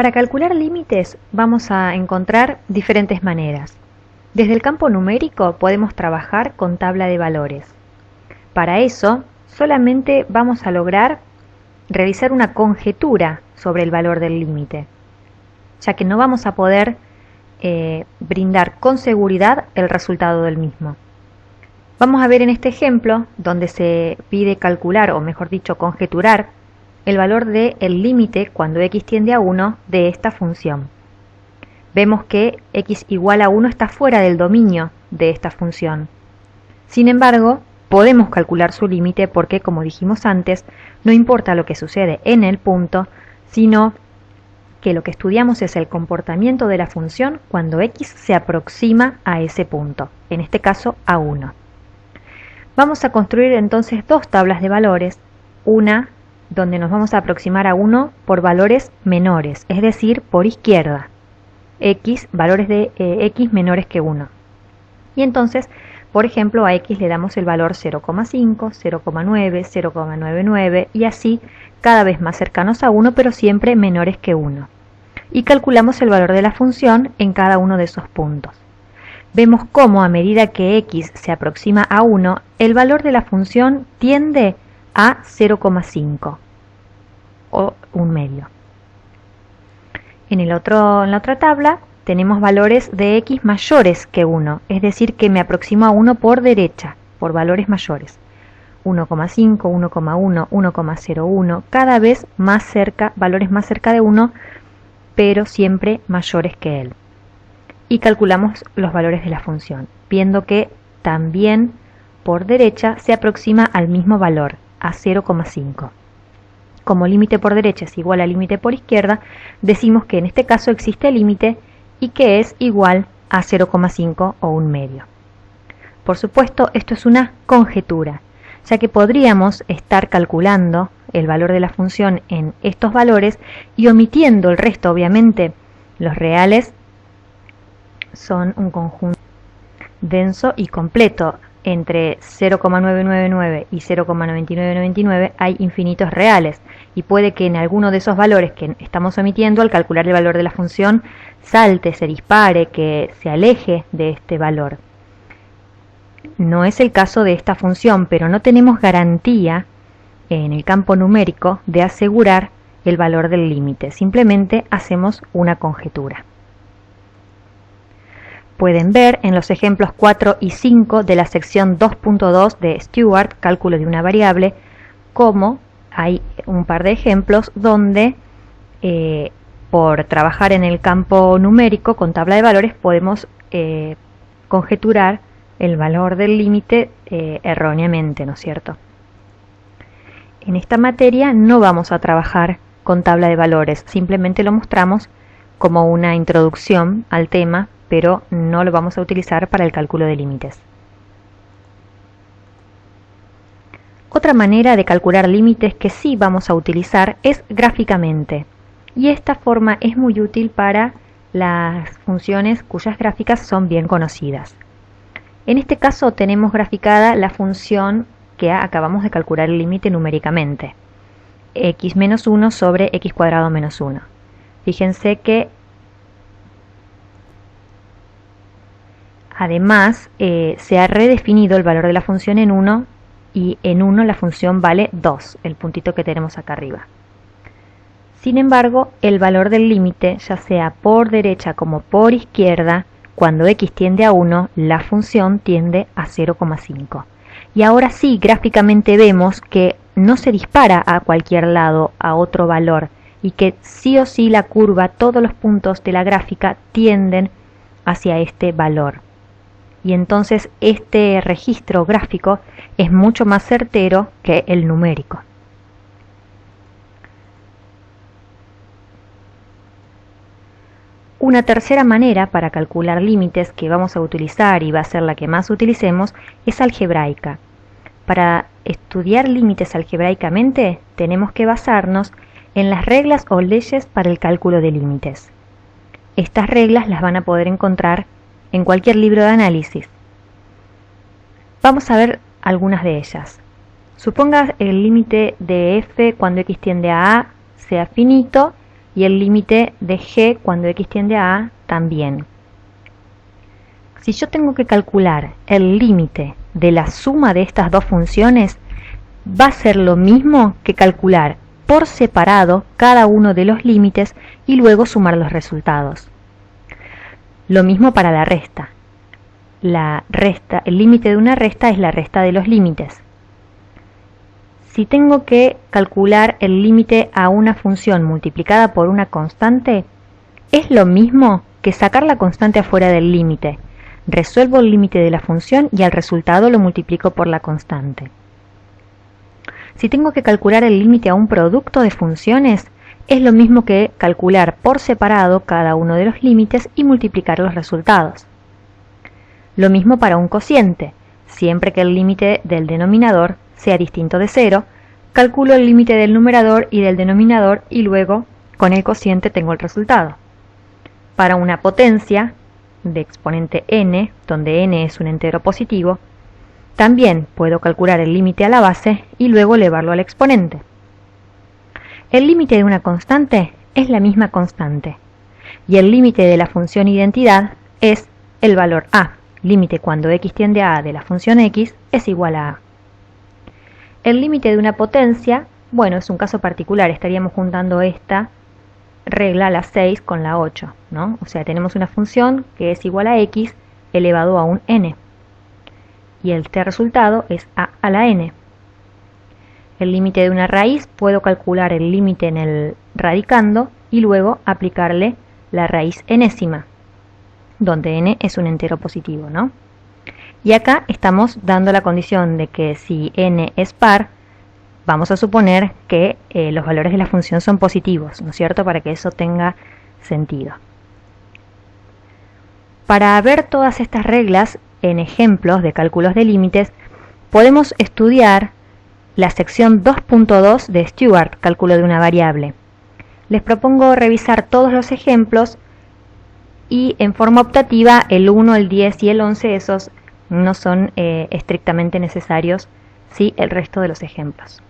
Para calcular límites vamos a encontrar diferentes maneras. Desde el campo numérico podemos trabajar con tabla de valores. Para eso solamente vamos a lograr realizar una conjetura sobre el valor del límite, ya que no vamos a poder brindar con seguridad el resultado del mismo. Vamos a ver en este ejemplo donde se pide calcular, o mejor dicho, conjeturar el valor del límite cuando x tiende a 1 de esta función. Vemos que x igual a 1 está fuera del dominio de esta función. Sin embargo, podemos calcular su límite porque, como dijimos antes, no importa lo que sucede en el punto, sino que lo que estudiamos es el comportamiento de la función cuando x se aproxima a ese punto, en este caso a 1. Vamos a construir entonces dos tablas de valores, una donde nos vamos a aproximar a 1 por valores menores, es decir, por izquierda, valores de x menores que 1. Y entonces, por ejemplo, a x le damos el valor 0,5, 0,9, 0,99 y así cada vez más cercanos a 1, pero siempre menores que 1. Y calculamos el valor de la función en cada uno de esos puntos. Vemos cómo a medida que x se aproxima a 1, el valor de la función tiende a 0,5 o 1/2. En la otra tabla tenemos valores de x mayores que 1, es decir, que me aproximo a 1 por derecha, por valores mayores. 1,5, 1,1, 1,01, cada vez más cerca, valores más cerca de 1, pero siempre mayores que él. Y calculamos los valores de la función, viendo que también por derecha se aproxima al mismo valor, a 0,5. Como límite por derecha es igual al límite por izquierda, decimos que en este caso existe límite y que es igual a 0,5 o 1/2. Por supuesto, esto es una conjetura, ya que podríamos estar calculando el valor de la función en estos valores y omitiendo el resto. Obviamente, los reales son un conjunto denso y completo. Entre 0,999 y 0,9999 hay infinitos reales y puede que en alguno de esos valores que estamos omitiendo, al calcular el valor de la función, salte, se dispare, que se aleje de este valor. No es el caso de esta función, pero no tenemos garantía en el campo numérico de asegurar el valor del límite. Simplemente hacemos una conjetura. Pueden ver en los ejemplos 4 y 5 de la sección 2.2 de Stewart, cálculo de una variable, cómo hay un par de ejemplos donde por trabajar en el campo numérico con tabla de valores podemos conjeturar el valor del límite erróneamente, ¿no es cierto? En esta materia no vamos a trabajar con tabla de valores, simplemente lo mostramos como una introducción al tema, pero no lo vamos a utilizar para el cálculo de límites. Otra manera de calcular límites que sí vamos a utilizar es gráficamente, y esta forma es muy útil para las funciones cuyas gráficas son bien conocidas. En este caso tenemos graficada la función que acabamos de calcular el límite numéricamente, x menos 1 sobre x cuadrado menos 1. Fíjense que además, se ha redefinido el valor de la función en 1 y en 1 la función vale 2, el puntito que tenemos acá arriba. Sin embargo, el valor del límite, ya sea por derecha como por izquierda, cuando x tiende a 1, la función tiende a 0,5. Y ahora sí, gráficamente vemos que no se dispara a cualquier lado, a otro valor, y que sí o sí la curva, todos los puntos de la gráfica tienden hacia este valor. Y entonces este registro gráfico es mucho más certero que el numérico. Una tercera manera para calcular límites que vamos a utilizar y va a ser la que más utilicemos es algebraica. Para estudiar límites algebraicamente tenemos que basarnos en las reglas o leyes para el cálculo de límites. Estas reglas las van a poder encontrar en cualquier libro de análisis. Vamos a ver algunas de ellas. Suponga el límite de f cuando x tiende a sea finito y el límite de g cuando x tiende a a también. Si yo tengo que calcular el límite de la suma de estas dos funciones, va a ser lo mismo que calcular por separado cada uno de los límites y luego sumar los resultados. Lo mismo para la resta. El límite de una resta es la resta de los límites. Si tengo que calcular el límite a una función multiplicada por una constante, es lo mismo que sacar la constante afuera del límite. Resuelvo el límite de la función y al resultado lo multiplico por la constante. Si tengo que calcular el límite a un producto de funciones, es lo mismo que calcular por separado cada uno de los límites y multiplicar los resultados. Lo mismo para un cociente. Siempre que el límite del denominador sea distinto de 0, calculo el límite del numerador y del denominador y luego con el cociente tengo el resultado. Para una potencia de exponente n, donde n es un entero positivo, también puedo calcular el límite a la base y luego elevarlo al exponente. El límite de una constante es la misma constante y el límite de la función identidad es el valor a. Límite cuando x tiende a de la función x es igual a a. El límite de una potencia, bueno, es un caso particular, estaríamos juntando esta regla, la 6, con la 8, ¿no? O sea, tenemos una función que es igual a x elevado a un n. Y este resultado es a la n. El límite de una raíz, puedo calcular el límite en el radicando y luego aplicarle la raíz enésima, donde n es un entero positivo, ¿no? Y acá estamos dando la condición de que si n es par, vamos a suponer que los valores de la función son positivos, ¿no es cierto?, para que eso tenga sentido. Para ver todas estas reglas en ejemplos de cálculos de límites, podemos estudiar la sección 2.2 de Stewart, cálculo de una variable. Les propongo revisar todos los ejemplos y en forma optativa el 1, el 10 y el 11, esos no son estrictamente necesarios, sí el resto de los ejemplos.